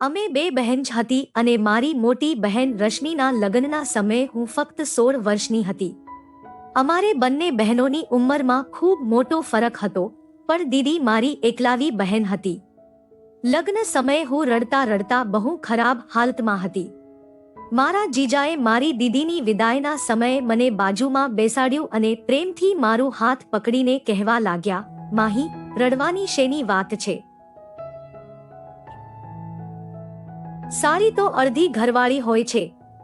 અમે બે બહેન જ હતી અને મારી મોટી બહેન રશ્મિના લગ્નના સમયે હું ફક્ત 16 વર્ષની હતી. અમારે બંને બહેનોની ઉંમરમાં ખૂબ મોટો ફરક હતો, પણ દીદી મારી એકલાવી બહેન હતી. લગ્ન સમયે હું રડતા રડતા બહુ ખરાબ હાલતમાં હતી. મારા જીજાએ મારી દીદીની વિદાયના સમયે મને બાજુમાં બેસાડ્યું અને પ્રેમથી મારું હાથ પકડીને કહેવા લાગ્યા, માહી, રડવાની શેની વાત છે? સારી તો અડધી ઘરવાળી હોય છે,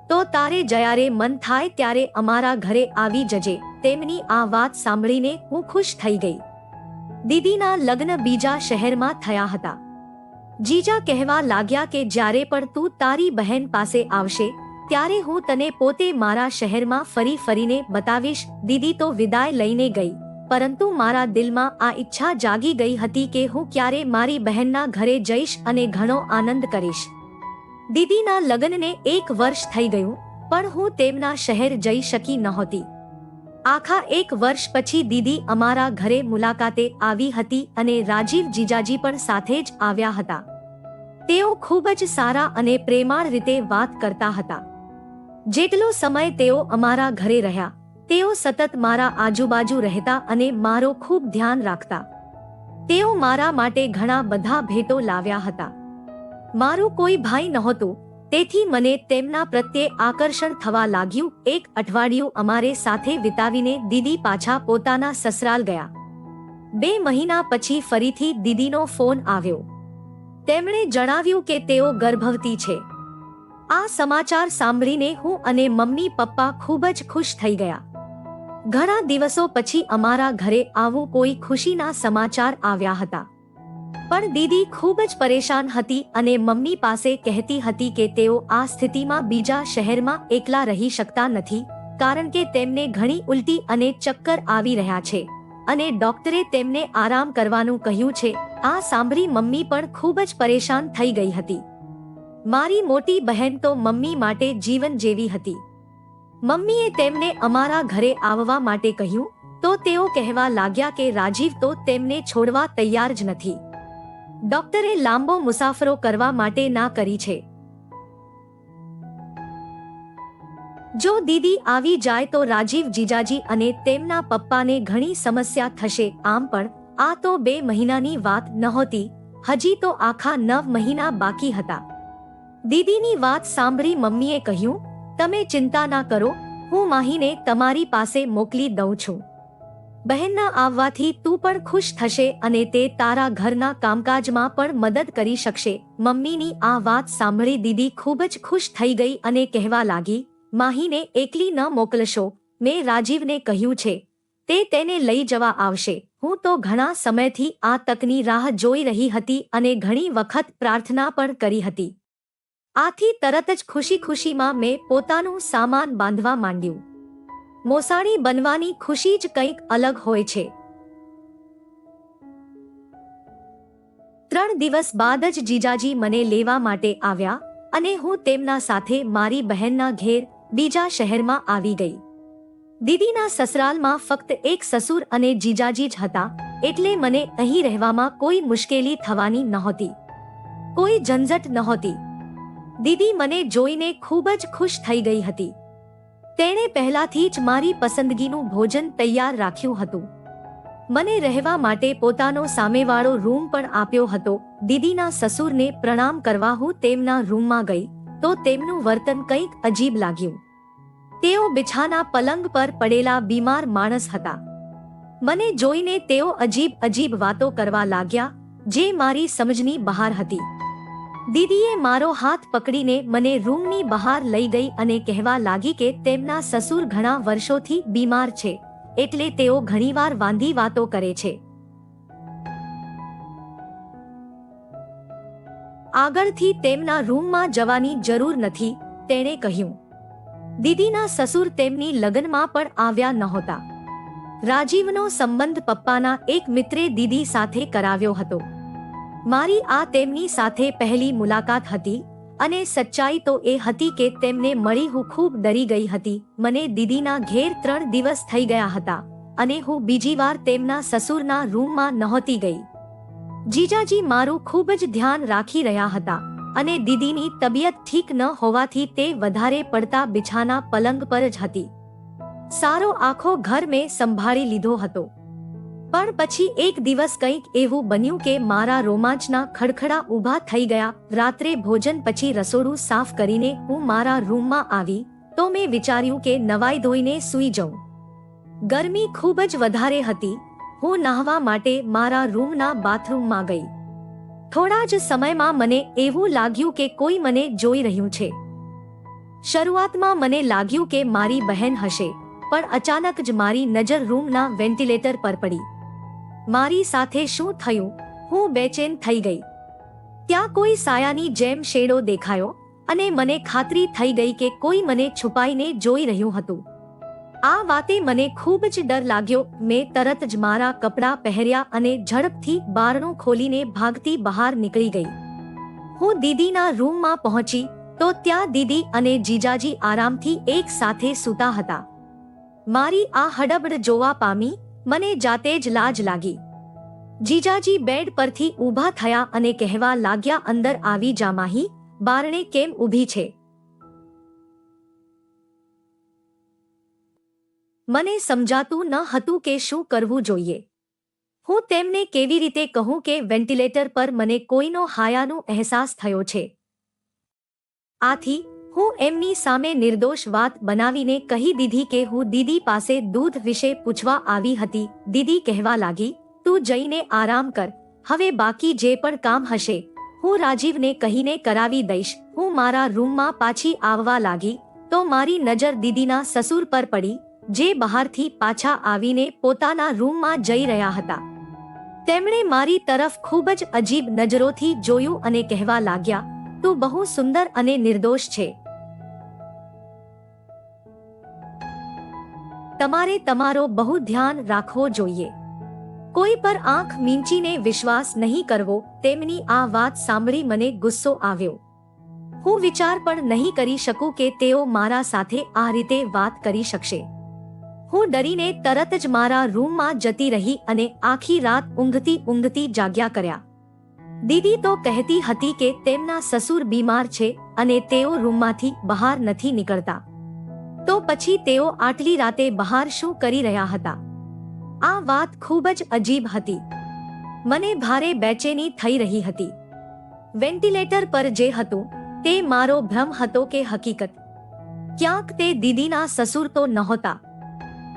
તો તારે જ્યારે મન થાય ત્યારે અમારા ઘરે આવી જજે. તેમની આ વાત સાંભળીને હું ખુશ થઈ ગઈ. દીદીના લગ્ન બીજા શહેરમાં થયા હતા. જીજા કહેવા લાગ્યા કે જ્યારે પણ તું તારી બહેન પાસે આવશે ત્યારે હું તને પોતે મારા શહેરમાં ફરી ફરીને બતાવીશ. દીદી તો વિદાય લઈને ગઈ, પરંતુ મારા દિલમાં આ ઈચ્છા જાગી ગઈ હતી કે હું ક્યારે મારી બહેનના ઘરે જઈશ અને ઘણો આનંદ કરીશ. દીદીના લગ્નને 1 વર્ષ થઈ ગયું, પણ હું તેમના શહેર જઈ શકી નહોતી. આખા 1 વર્ષ પછી દીદી અમારા ઘરે મુલાકાતે આવી હતી અને રાજીવ જીજાજી પણ સાથે જ આવ્યા હતા. તેઓ ખૂબ જ સારા અને પ્રેમાળ રીતે વાત કરતા હતા. જેટલો સમય તેઓ અમારા ઘરે રહ્યા, તેઓ સતત મારા આજુબાજુ રહેતા અને મારો ખૂબ ધ્યાન રાખતા. તેઓ મારા માટે ઘણા બધા ભેટો લાવ્યા હતા. મારું કોઈ ભાઈ નહોતું, તેથી મને તેમના પ્રત્યે આકર્ષણ થવા લાગ્યું. 1 અઠવાડિયું અમારે સાથે વિતાવીને દીદી પાછા પોતાના સસરાલ ગયા. 2 મહિના પછી ફરીથી દીદીનો ફોન આવ્યો. તેમણે જણાવ્યું કે તેઓ ગર્ભવતી છે. આ સમાચાર સાંભળીને હું અને મમ્મી પપ્પા ખૂબ જ ખુશ થઈ ગયા. ઘણા દિવસો પછી અમારા ઘરે આવું કોઈ ખુશીના સમાચાર આવ્યા હતા. પણ દીદી ખૂબ જ પરેશાન હતી અને મમ્મી પાસે કહેતી હતી કે તેઓ આ સ્થિતિમાં બીજા શહેરમાં એકલા રહી શકતા નથી, કારણ કે તેમને ઘણી ઉલટી અને ચક્કર આવી રહ્યા છે અને ડોક્ટરે તેમને આરામ કરવાનું કહ્યું છે. આ સાંભળી મમ્મી પણ ખૂબ જ પરેશાન થઈ ગઈ હતી. મારી મોટી બહેન તો મમ્મી માટે જીવન જેવી હતી. મમ્મીએ તેમને અમારા ઘરે આવવા માટે કહ્યું, તો તેઓ કહેવા લાગ્યા કે રાજીવ તો તેમને છોડવા તૈયાર જ નથી. ડોક્ટરે લાંબો મુસાફરો કરવા માટે ના કરી છે. જો દીદી આવી જાય તો રાજીવ જીજાજી અને તેમના પપ્પાને ઘણી સમસ્યા થશે. આમ પણ આ તો 2 મહિનાની વાત નહોતી, હજી તો આખા 9 મહિના બાકી હતા. દીદીની વાત સાંભળી મમ્મીએ કહ્યું, તમે ચિંતા ના કરો, હું માહીને તમારી પાસે મોકલી દઉં છું. બહેનના આવવાથી તું પણ ખુશ થશે અને તે તારા ઘરના કામકાજમાં પણ મદદ કરી શકશે. મમ્મીની આ વાત સાંભળી દીદી ખૂબ જ ખુશ થઈ ગઈ અને કહેવા લાગી, માહીને એકલી ન મોકલશો. મેં રાજીવને કહ્યું છે, તે તેને લઈ જવા આવશે. હું તો ઘણા સમયથી આ તકની રાહ જોઈ રહી હતી અને ઘણી વખત પ્રાર્થના પણ કરી હતી. આથી તરત જ ખુશી ખુશીમાં મેં પોતાનું સામાન બાંધવા માંડ્યું. મોસાણી બનવાની ખુશી જ કંઈક અલગ હોય છે. 3 દિવસ બાદ જ જીજાજી મને લેવા માટે આવ્યા અને હું તેમના સાથે મારી બહેનના ઘેર બીજા શહેરમાં આવી ગઈ. દીદીના સસરાલમાં ફક્ત એક સસુર અને જીજાજી જ હતા, એટલે મને અહીં રહેવામાં કોઈ મુશ્કેલી થવાની નહોતી. કોઈ ઝંઝટ નહોતી. દીદી મને જોઈને ખૂબ જ ખુશ થઈ ગઈ હતી. તેણે પહેલાથી જ મારી પસંદગીનું ભોજન તૈયાર રાખ્યું હતું. મને રહેવા માટે પોતાનો સામેવાળો રૂમ પણ આપ્યો હતો. દીદીના સસુરને પ્રણામ કરવા હું તેમના રૂમમાં ગઈ તો તેમનું વર્તન કંઈક અજીબ લાગ્યું. તેઓ બિછાના પલંગ પર પડેલા બીમાર માણસ હતા. મને જોઈને તેઓ અજીબ વાતો કરવા લાગ્યા, જે મારી સમજની બહાર હતી. દીદીએ મારો હાથ પકડીને મને રૂમની બહાર લઈ ગઈ અને કહેવા લાગી કે તેમના સસુર ઘણા વર્ષોથી બીમાર છે, એટલે તેઓ ઘણીવાર વાંધી વાતો કરે છે. આગળથી તેમના રૂમમાં જવાની જરૂર નથી, તેણે કહ્યું. દીદીના સસુર તેમની લગ્નમાં પણ આવ્યા નહોતા. રાજીવનો સંબંધ પપ્પાના એક મિત્રે દીદી સાથે કરાવ્યો હતો. મારી આ તેમની સાથે પહેલી મુલાકાત હતી અને સચ્ચાઈ તો એ હતી કે તેમને મળી હું ખૂબ ડરી ગઈ હતી. મને દીદીના ઘેર 3 દિવસ થઈ ગયા હતા અને હું બીજી વાર તેમના સસુરના રૂમમાં નહોતી ગઈ. જીજાજી મારું ખૂબ જ ધ્યાન રાખી રહ્યા હતા અને દીદીની તબિયત ઠીક ન હોવાથી તે વધારે પડતા બિછાના પલંગ પર જ હતી. સારો આખો ઘર મેં સંભાળી લીધો હતો. પણ પછી એક દિવસ કંઈક એવું બન્યું કે મારા રોમાંચના ખડખડા ઊભા થઈ ગયા. રાત્રે ભોજન પછી રસોડું સાફ કરીને હું મારા રૂમમાં આવી તો મેં વિચાર્યું કે નવાઈ ધોઈને સૂઈ જાઉં. ગરમી ખૂબ જ વધારે હતી. હું નહાવા માટે મારા રૂમના બાથરૂમમાં ગઈ. થોડા જ સમયમાં મને એવું લાગ્યું કે કોઈ મને જોઈ રહ્યું છે. શરૂઆતમાં મને લાગ્યું કે મારી બહેન હશે, પણ અચાનક જ મારી નજર રૂમના વેન્ટિલેટર પર પડી. મારી સાથે શું થયું? હું બેચેન થઈ ગઈ. ત્યાં કોઈ સાયાની જેમ શેડો દેખાયો અને મને ખાતરી થઈ ગઈ કે કોઈ મને છુપાઈને જોઈ રહ્યું હતું. આ વાતે મને ખૂબ જ ડર લાગ્યો. મેં તરત જ મારા કપડાં પહેર્યા અને ઝડપથી બારણું ખોલીને ભાગતી બહાર નીકળી ગઈ. હું દીદીના રૂમમાં પહોંચી તો ત્યાં દીદી અને જીજાજી આરામથી એક સાથે સૂતા હતા. મારી આ હડબડ જોવા પામી મને જાતે જ લાજ લાગી. જીજાજી બેડ પરથી ઊભા થયા અને કહેવા લાગ્યા, અંદર આવી જા માહી, બારણે કેમ ઊભી છે? મને સમજાતું ન હતું કે શું કરવું જોઈએ. હું તેમને કેવી રીતે કહું કે વેન્ટિલેટર પર મને કોઈનો હાયાનો અહેસાસ થયો છે. આથી હું એમની સામે નિર્દોષ વાત બનાવીને કહી દીધી કે હું દીદી પાસે દૂધ વિશે પૂછવા આવી હતી. દીદી કહેવા લાગી, તું જઈને આરામ કર, હવે બાકી જે પણ કામ હશે હું રાજીવને કહીને કરાવી દઈશ. હું મારા રૂમમાં પાછી આવવા લાગી તો મારી નજર દીદીના સસુર પર પડી, જે બહારથી પાછા આવીને પોતાના રૂમમાં જઈ રહ્યા હતા. તેમણે મારી તરફ ખૂબ જ અજીબ નજરોથી જોયું અને કહેવા લાગ્યા, તું બહુ સુંદર અને નિર્દોષ છે. તમારે તમારો બહુ ધ્યાન રાખવો જોઈએ. કોઈ પર આંખ મીંચીને વિશ્વાસ નહીં કરવો. તેમની આ વાત સાંભળી મને ગુસ્સો આવ્યો. હું વિચાર પણ નહીં કરી શકું કે તેઓ મારા સાથે આ રીતે વાત કરી શકશે. હું ડરીને તરત જ મારા રૂમમાં જતી રહી અને આખી રાત ઊંઘતી ઊંઘતી જાગ્યા કર્યા. દીદી તો કહેતી હતી કે તેમના સસુર બીમાર છે અને તેઓ રૂમમાંથી બહાર નથી નીકળતા. તો પછી તેઓ આટલી રાતે બહાર શું કરી રહ્યા હતા? આ વાત ખૂબ જ અજીબ હતી. મને ભારે બેચેની થઈ રહી હતી. વેન્ટિલેટર પર જે હતું તે મારો ભ્રમ હતો કે હકીકત? ક્યાંક તે દીદીના સસુર તો નહોતા.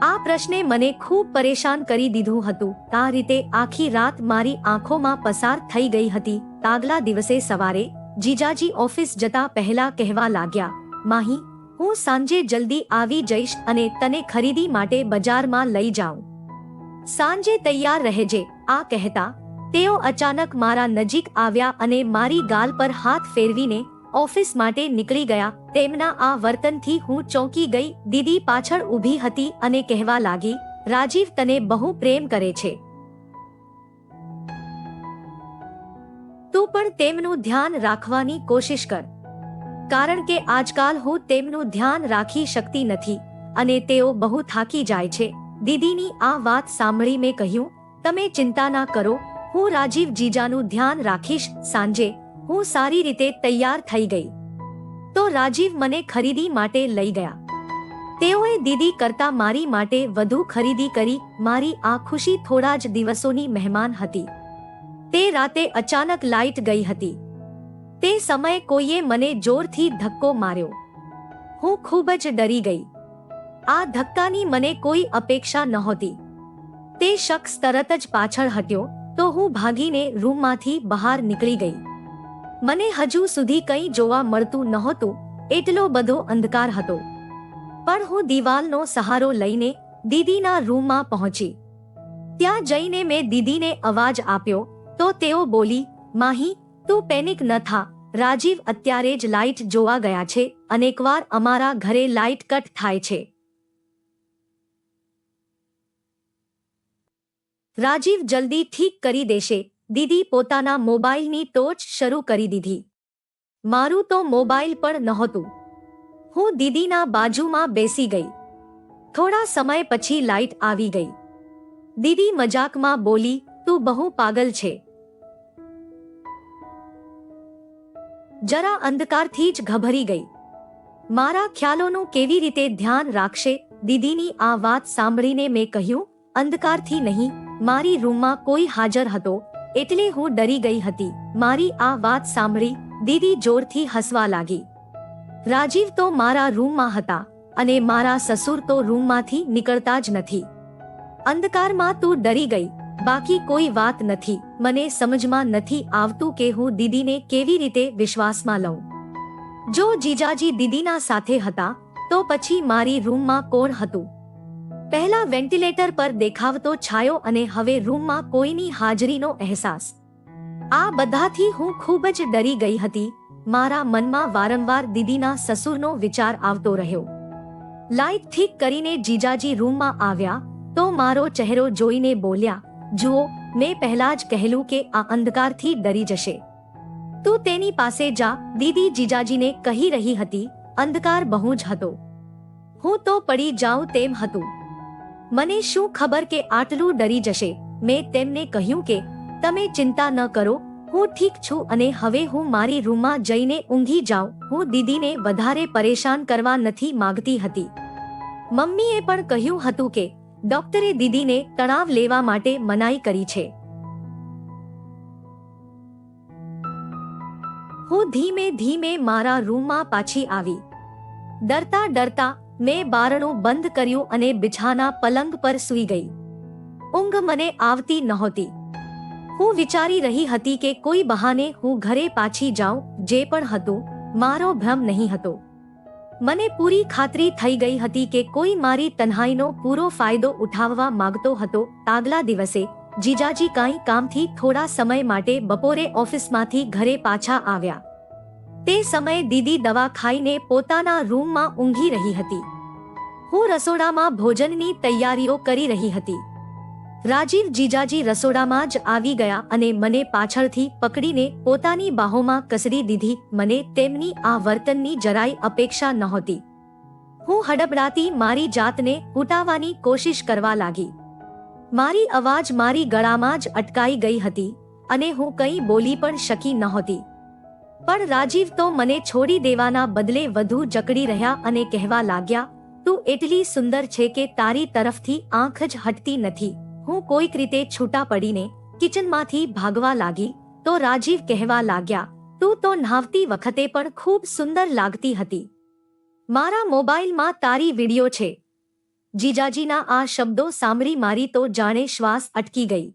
આ પ્રશ્ને મને ખૂબ પરેશાન કરી દીધું હતું. આ રીતે આખી રાત મારી આંખોમાં પસાર થઈ ગઈ હતી. આગલા દિવસે સવારે જીજાજી ઓફિસ જતા પહેલા કહેવા લાગ્યા, માહી, હું સાંજે જલ્દી આવી જઈશ અને તને ખરીદી માટે બજારમાં લઈ જાઉં. સાંજે તૈયાર રહેજે. આ કહેતા તેઓ અચાનક મારા નજીક આવ્યા અને મારી ગાલ પર હાથ ફેરવીને ઓફિસ માટે નીકળી ગયા. તેમના આ વર્તનથી હું ચોંકી ગઈ. દીદી પાછળ ઊભી હતી અને કહેવા લાગી, રાજીવ તને બહુ પ્રેમ કરે છે. તું પણ તેમનું ધ્યાન રાખવાની કોશિશ કર, કારણ કે આજકાલ હું તેમનું ધ્યાન રાખી શકતી નથી અને તેઓ બહુ થાકી જાય છે. દીદીની આ વાત સાંભળી મેં કહ્યું, તમે ચિંતા ના કરો, હું રાજીવ જીજાનું ધ્યાન રાખીશ. સાંજે હું સારી રીતે તૈયાર થઈ ગઈ તો રાજીવ મને ખરીદી માટે લઈ ગયા. તેઓએ દીદી કરતા મારી માટે વધુ ખરીદી કરી. મારી આ ખુશી થોડા જ દિવસોની મહેમાન હતી. તે રાતે અચાનક લાઇટ ગઈ હતી. તે સમયે કોઈએ મને જોરથી ધક્કો માર્યો. હું ખૂબ જ ડરી ગઈ. આ ધક્કાની મને કોઈ અપેક્ષા નહોતી. તે શખ્સ તરત જ પાછળ હટ્યો તો હું ભાગીને રૂમમાંથી બહાર નીકળી ગઈ. મને હજુ સુધી કંઈ જોવા મળતું નહોતું, એટલો બધો અંધકાર હતો. પણ હું દિવાલનો સહારો લઈને દીદીના રૂમમાં પહોંચી. ત્યાં જઈને મેં દીદીને અવાજ આપ્યો તો તેઓ બોલી, માહી, તું પેનિક ન થા, રાજીવ અત્યારે જ લાઇટ જોવા ગયા છે. અનેકવાર અમારા ઘરે લાઇટ કટ થાય છે. રાજીવ જલ્દી ઠીક કરી દેશે. દીદી પોતાના મોબાઈલની ટોર્ચ શરૂ કરી દીધી. મારું તો મોબાઈલ પણ નહોતું. હું દીદીના બાજુમાં બેસી ગઈ. થોડા સમય પછી લાઇટ આવી ગઈ. દીદી મજાકમાં બોલી, તું બહુ પાગલ છે. જરા અંધકારથી જ ગભરી ગઈ. મારા ખ્યાલોનું કેવી રીતે ધ્યાન રાખશે? દીદીની આ વાત સાંભળીને મેં કહ્યું, અંધકારથી નહીં, મારી રૂમમાં કોઈ હાજર હતો એટલે હું ડરી ગઈ હતી. મારી આ વાત સાંભળી દીદી જોરથી હસવા લાગી. રાજીવ તો મારા રૂમમાં હતા અને મારા સસુર તો રૂમમાંથી નીકળતા જ નથી. અંધકારમાં તું ડરી ગઈ, બાકી કોઈ વાત નથી. મને સમજમાં નથી આવતું કે હું દીદીને કેવી રીતે વિશ્વાસમાં લઉં. જો જીજાજી દીદીના સાથે હતા તો પછી મારી રૂમમાં કોણ હતું? પહેલા વેન્ટિલેટર પર દેખાવતો છાયો અને હવે રૂમમાં કોઈની હાજરીનો અહેસાસ. આ બધાથી હું ખૂબ જ ડરી ગઈ હતી. મારા મનમાં વારંવાર દીદીના સસુરનો વિચાર આવતો રહ્યો. લાઇટ ઠીક કરીને જીજાજી રૂમમાં આવ્યા તો મારો ચહેરો જોઈને બોલ્યા, જુઓ, મેં પહેલા જ કહેલું કે આ અંધકારથી ડરી જશે. તું તેની પાસે જા. દીદી જીજાજીને કહી રહી હતી, અંધકાર બહુ જ હતો. હું તો પડી જાઉં તેમ હતું. મને શું ખબર કે આટલું ડરી જશે. મેં તેમને કહ્યું કે તમે ચિંતા ન કરો, હું ઠીક છું અને હવે હું મારી રૂમમાં જઈને ઊંઘી જાઉં. હું દીદીને વધારે પરેશાન કરવા નથી માંગતી હતી. મમ્મીએ પણ કહ્યું હતું કે ડોક્ટરે દીદીને તણાવ લેવા માટે મનાઈ કરી છે. હું ધીમે ધીમે મારા રૂમમાં પાછી આવી. ડરતા ડરતા મેં બારણું બંધ કર્યું અને બિછાના પલંગ પર સૂઈ ગઈ. ઊંઘ મને આવતી નહોતી. હું વિચારી રહી હતી કે કોઈ બહાને હું ઘરે પાછી જાઉં. જે પણ હતું, મારો ભ્રમ નહીં હતો. મને પૂરી ખાતરી થઈ ગઈ હતી કે કોઈ મારી તન્હાઈનો પૂરો ફાયદો ઉઠાવવા માંગતો હતો. આગલા દિવસે જીજાજી કાંઈ કામથી થોડા સમય માટે બપોરે ઓફિસમાંથી ઘરે પાછા આવ્યા. તે સમયે દીદી દવા ખાઈને પોતાના રૂમમાં ઊંઘી રહી હતી. હું રસોડામાં ભોજનની તૈયારીઓ કરી રહી હતી. રાજીવ જીજાજી રસોડામાં જ આવી ગયા અને મને પાછળથી પકડીને પોતાની બાહોમાં કસરી દીધી. મને તેમની આ વર્તનની જરાય અપેક્ષા નહોતી. હું હડબડાતી મારી જાતને ઉટાવવાની કોશિશ કરવા લાગી. મારી અવાજ મારી ગળામાં જ અટકાઈ ગઈ હતી અને હું કંઈ બોલી પણ શકી નહોતી. પણ રાજીવ તો મને છોડી દેવાના બદલે વધુ જકડી રહ્યા અને કહેવા લાગ્યા, તું એટલી સુંદર છે કે તારી તરફથી આંખ જ હટતી નથી. હું કોઈક રીતે છૂટા પડીને કિચનમાંથી ભાગવા લાગી તો રાજીવ કહેવા લાગ્યા, તું તો નહાવતી વખતે પણ ખૂબ સુંદર લાગતી હતી. મારા મોબાઈલમાં તારી વિડિયો છે. જીજાજીના આ શબ્દો સાંભળી મારી તો જાણે શ્વાસ અટકી ગઈ.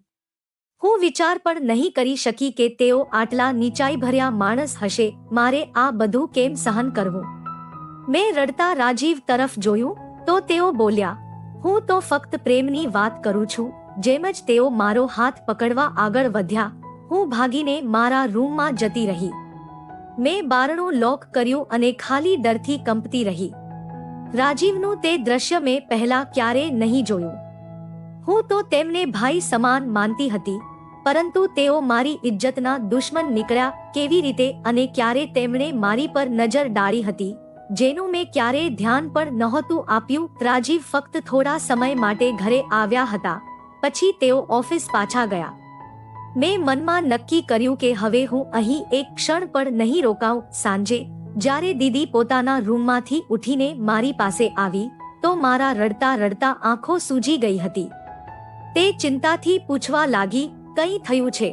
હું વિચાર પણ નહીં કરી શકી કે તેઓ આટલા નીચાઈ ભર્યા માણસ હશે. મારે આ બધું કેમ સહન કરવું? મેં રડતા રાજીવ તરફ જોયું તો તેઓ બોલ્યા, હું તો ફક્ત પ્રેમની વાત કરું છું. જેમ જ તેઓ મારો હાથ પકડવા આગળ વધ્યા, હું ભાગીને મારા રૂમમાં જતી રહી. મેં બારણું લોક કર્યું અને ખાલી ડરથી કંપતી રહી. રાજીવનું તે દ્રશ્ય મેં પહેલા ક્યારેય નહીં જોયું. હું તો તેમને ભાઈ સમાન માનતી હતી, પરંતુ તેઓ મારી ઇજ્જતના દુશ્મન નીકળ્યા કેવી રીતે અને ક્યારે તેમણે મારી પર નજર ડાળી હતી, જેનું મેં ક્યારેય ધ્યાન પણ નહોતું આપ્યું. રાજીવ ફક્ત થોડા સમય માટે ઘરે આવ્યા હતા, પછી તેઓ ઓફિસ પાછા ગયા. મેં મનમાં નક્કી કર્યું કે હવે હું અહીં એક ક્ષણ પણ નહીં રોકાઉં. સાંજે જ્યારે દીદી પોતાના રૂમમાંથી ઉઠીને મારી પાસે આવી તો મારા રડતા રડતા આંખો સૂજી ગઈ હતી. તે ચિંતાથી પૂછવા લાગી, કંઈ થયું છે?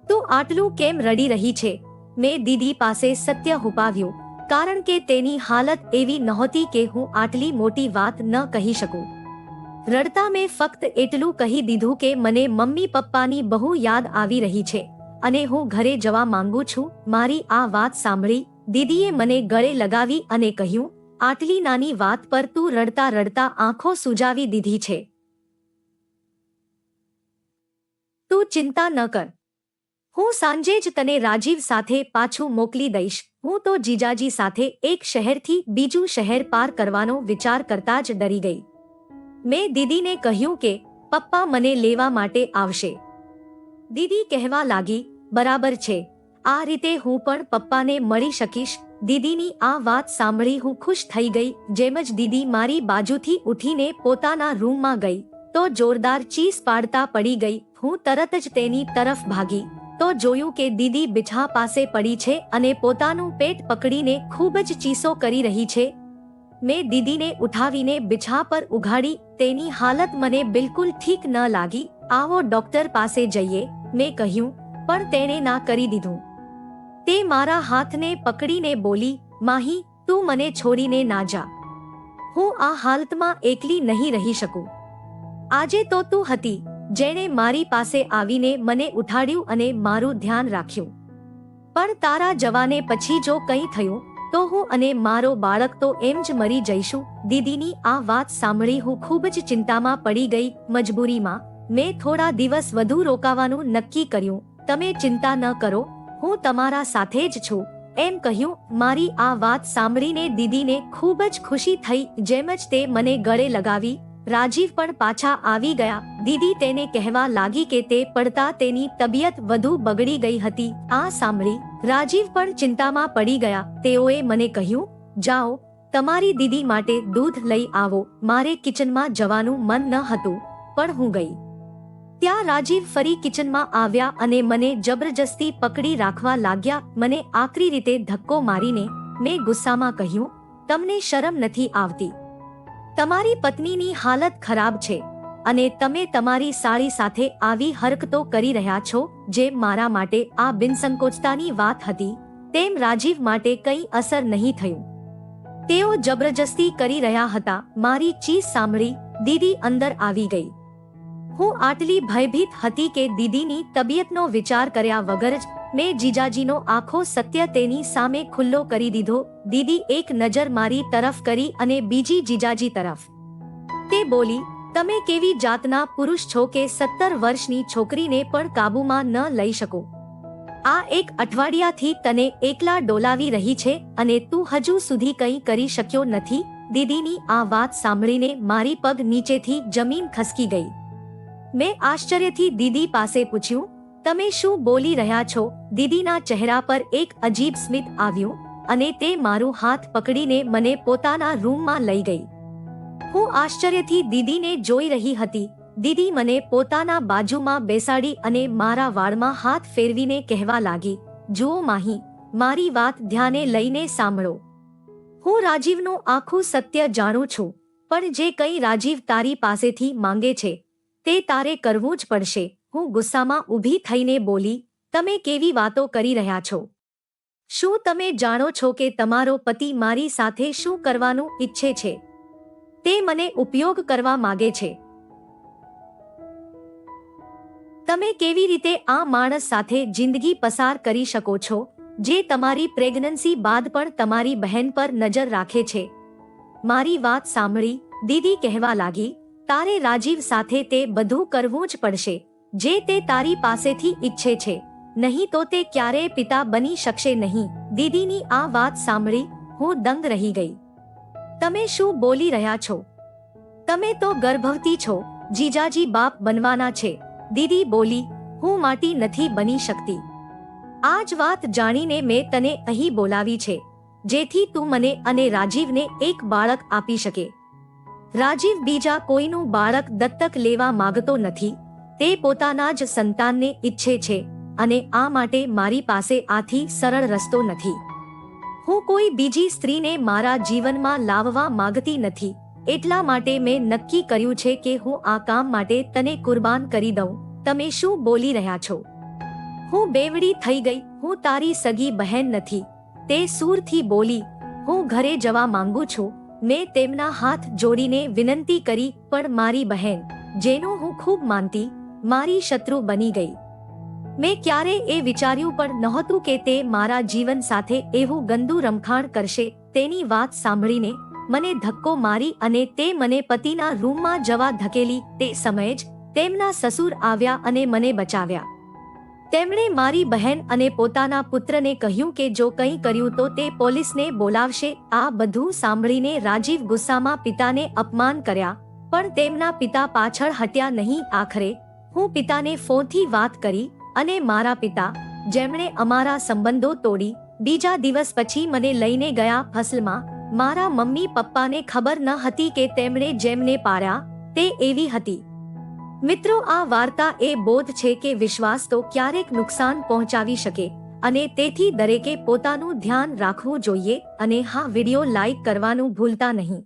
તું આટલું કેમ રડી રહી છે? મેં દીદી પાસે સત્ય છુપાવ્યું, કારણ કે તેની હાલત એવી નહોતી કે હું આટલી મોટી વાત ન કહી શકું. રડતા મેં ફક્ત એટલું કહી દીધું કે મને મમ્મી પપ્પાની બહુ યાદ આવી રહી છે અને હું ઘરે જવા માંગુ છું. મારી આ વાત સાંભળી દીદીએ મને ગળે લગાવી અને કહ્યું, આટલી નાની વાત પર તું રડતા રડતા આંખો સૂજાવી દીધી છે. તું ચિંતા ન કર, હું સાંજે જ તને રાજીવ સાથે પાછું મોકલી દઈશ. હું તો જીજાજી સાથે એક શહેરથી બીજું શહેર પાર કરવાનો વિચાર કરતા જ ડરી ગઈ. મેં દીદીને કહ્યું કે પપ્પા મને લેવા માટે આવશે. દીદી કહેવા લાગી, બરાબર છે, આ રીતે હું પણ પપ્પાને મળી શકીશ. દીદીની આ વાત સાંભળી હું ખુશ થઈ ગઈ. જેમ જ દીદી મારી બાજુથી ઉઠીને પોતાના રૂમમાં ગઈ તો જોરદાર ચીસ પાડતા પડી ગઈ. હું તરત જ તેની તરફ ભાગી તો જોયું કે દીદી બિછા પાસે પડી છે અને પોતાનું પેટ પકડીને ખૂબ જ ચીસો કરી રહી છે. મેં દીદીને ઉઠાવીને બિછા પર ઉઘાડી. તેની હાલત મને બિલકુલ ઠીક ન લાગી. આવો ડોક્ટર પાસે જઈએ, મેં કહ્યું, પણ તેણે ના કરી દીધું. તે મારા હાથને પકડીને બોલી, માહી, તું મને છોડીને ના જા. હું આ હાલતમાં એકલી નહીં રહી શકું. આજે તો તું હતી જેણે મારી પાસે આવીને મને ઉઠાડ્યું અને મારું ધ્યાન રાખ્યું. પણ તારા જવાને પછી જો કંઈ થયું તો હું અને મારો બાળક તો એમ જ મરી જઈશું. દીદીની આ વાત સાંભળી હું ખૂબ જ ચિંતામાં પડી ગઈ. મજબૂરીમાં મેં થોડા દિવસ વધુ રોકાવાનું નક્કી કર્યું. તમે ચિંતા ન કરો, હું તમારા સાથે જ છું, એમ કહ્યું. મારી આ વાત સાંભળીને દીદીને ખૂબ જ ખુશી થઈ. જેમ જ તે મને ગળે લગાવી. રાજીવ પણ પાછા આવી ગયા. દીદી તેને કહેવા લાગી કે તે પડતા તેની તબિયત વધુ બગડી ગઈ હતી. આ સાંભળી રાજીવ પણ ચિંતામાં પડી ગયા. તેઓએ મને કહ્યું, જાઓ, તમારી દીદી માટે દૂધ લઈ આવો. મારે કિચનમાં જવાનું મન ન હતું, પણ હું ગઈ. ત્યાં રાજીવ ફરી કિચનમાં આવ્યા અને મને જબરજસ્તી પકડી રાખવા લાગ્યા. મને આકરી રીતે ધક્કો મારીને મેં ગુસ્સામાં કહ્યું, તમને શરમ નથી આવતી? તમારી પત્નીની હાલત ખરાબ છે અને તમે તમારી સાળી સાથે આવી હરકતો કરી રહ્યા છો. જે મારા માટે આ બિનસંકોચતાની વાત હતી, તેમ રાજીવ માટે કંઈ અસર નહીં થયું. તેઓ જબરજસ્તી કરી રહ્યા હતા. મારી ચીસ સાંભળી દીદી અંદર આવી ગઈ. હું આટલી ભયભીત હતી કે દીદીની તબિયતનો વિચાર કર્યા વગર જ મેં જીજાજીનો આખો સત્ય તેની સામે ખુલ્લો કરી દીધો. દીદી એક નજર મારી તરફ કરી અને બીજી જીજાજી તરફ. તે બોલી, તમે કેવી જાતના પુરુષ છો કે 17 વર્ષની છોકરીને પણ કાબૂમાં ન લઈ શકો? આ એક અઠવાડિયાથી તને એકલા ડોલાવી રહી છે અને તું હજુ સુધી કંઈ કરી શક્યો નથી. દીદીની આ વાત સાંભળીને મારી પગ નીચેથી જમીન ખસકી ગઈ. મેં આશ્ચર્યથી દીદી પાસે પૂછ્યું, તમે શું બોલી રહ્યા છો? દીદીના ચહેરા પર એક અજીબ સ્મિત આવ્યું અને તે મારું હાથ પકડીને મને પોતાના રૂમમાં લઈ ગઈ. હું આશ્ચર્યથી દીદીને જોઈ રહી હતી. દીદી મને પોતાના બાજુમાં બેસાડી અને મારા વાળમાં હાથ ફેરવીને કહેવા લાગી, જુઓ માહી, મારી વાત ધ્યાને લઈને સાંભળો. હું રાજીવનું આખું સત્ય જાણું છું, પણ જે કંઈ રાજીવ તારી પાસેથી માંગે છે તે તારે કરવું જ પડશે. હું ગુસ્સામાં ઊભી થઈને બોલી, તમે કેવી વાતો કરી રહ્યા છો? શું તમે જાણો છો કે તમારો પતિ મારી સાથે શું કરવાનું ઈચ્છે છે? તે મને ઉપયોગ કરવા માંગે છે. તમે કેવી રીતે આ માણસ સાથે જિંદગી પસાર કરી શકો છો, જે તમારી પ્રેગ્નન્સી બાદ પણ તમારી બહેન પર નજર રાખે છે? મારી વાત સાંભળી દીદી કહેવા લાગી, તારે રાજીવ સાથે તે બધું કરવું જ પડશે જે તે તારી પાસેથી ઈચ્છે છે, નહીં તો તે ક્યારેય પિતા બની શકશે નહીં. દીદીની આ વાત સાંભળી હું દંગ રહી ગઈ. તમે શું બોલી રહ્યા છો? તમે તો ગર્ભવતી છો. જીજાજી બાપ બનવાના છે. દીદી બોલી, હું માટી નથી બની શકતી. આ જ વાત જાણીને મેં તને અહીં બોલાવી છે, જેથી તું મને અને રાજીવને એક બાળક આપી શકે. રાજીવ બીજા કોઈનું બાળક દત્તક લેવા માંગતો નથી. તે પોતાના જ સંતાનને ઈચ્છે છે અને આ માટે મારી પાસે આથી સરળ રસ્તો નથી. હું કોઈ બીજી સ્ત્રીને મારા જીવનમાં લાવવા માંગતી નથી. એટલા માટે મેં નક્કી કર્યું છે કે હું આ કામ માટે તને કુરબાન કરી દઉં. તમે શું બોલી રહ્યા છો? હું બેવડી થઈ ગઈ. હું તારી સગી બહેન નથી, તે સૂરથી બોલી. હું ઘરે જવા માંગુ છું. મેં તેમના હાથ જોડીને વિનંતી કરી, પણ મારી બહેન, જેનું હું ખૂબ માનતી, મારી શત્રુ બની ગઈ. મેં ક્યારેય એ વિચાર્યું પણ નહોતું કે તે મારા જીવન સાથે એવું ગંદુ રમખાણ કરશે. તેની વાત સાંભળીને મને ધક્કો મારી અને તે મને પતિના રૂમમાં જવા ધકેલી. તે સમયે જ તેમના સસુર આવ્યા અને મને બચાવ્યા. તેમણે મારી બહેન અને પોતાના પુત્રને કહ્યું કે જો કંઈ કર્યું તો તે પોલીસને બોલાવશે. આ બધું સાંભળીને રાજીવ ગુસ્સામાં પિતાને અપમાન કર્યા, પણ તેમના પિતા પાછળ હટ્યા નહીં. આખરે હું પિતાને ફોનથી વાત કરી અને મારા પિતા, જેમણે અમારા સંબંધો તોડી, બીજા દિવસ પછી મને લઈને ગયા ફસલમાં. મારા મમ્મી પપ્પાને ખબર ન હતી કે તેમણે જેમને પાડ્યા તે એવી હતી. મિત્રો, આ વાર્તા એ બોધ છે કે વિશ્વાસ તો ક્યારેક નુકસાન પહોંચાવી શકે, અને તેથી દરેકે પોતાનું ધ્યાન રાખવું જોઈએ. અને હા, વિડિયો લાઈક કરવાનું ભૂલતા નહીં.